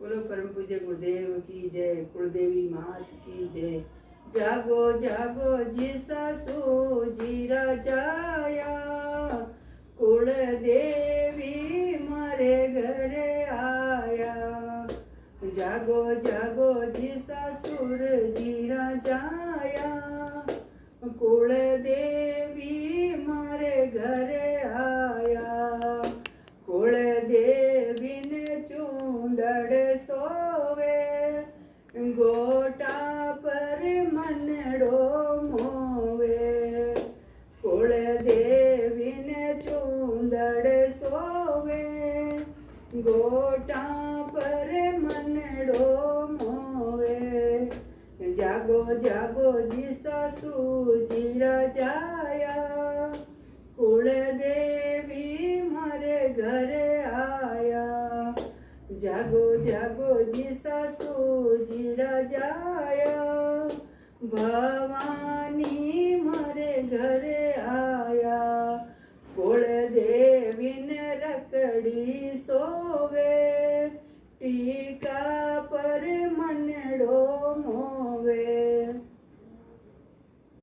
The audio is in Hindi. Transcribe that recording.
बोलो परम पूज्य गुरुदेव की जय, कुलदेवी मात की जय। जागो जागो जी सासू जी राजाया, कुल देवी मारे घरे आया। जागो जागो जी सासुर जी राजाया, कुल देवी मारे घरे आया। कुल देवी ने चूंदड़ सोवे, गोटा पर मनड़ो मोवे। कुल देवी ने चूंदड़ सोवे, गोटा पर मनड़ो मोवे। जागो जागो जी सासू जी राजाया, कुल देवी मारे घरे आया। जागो जागो जी सासू जी राजाया, भवानी मारे घरे आया। कुल देवी ने रकड़ी सोवे, टीका पर मनड़ो मोवे।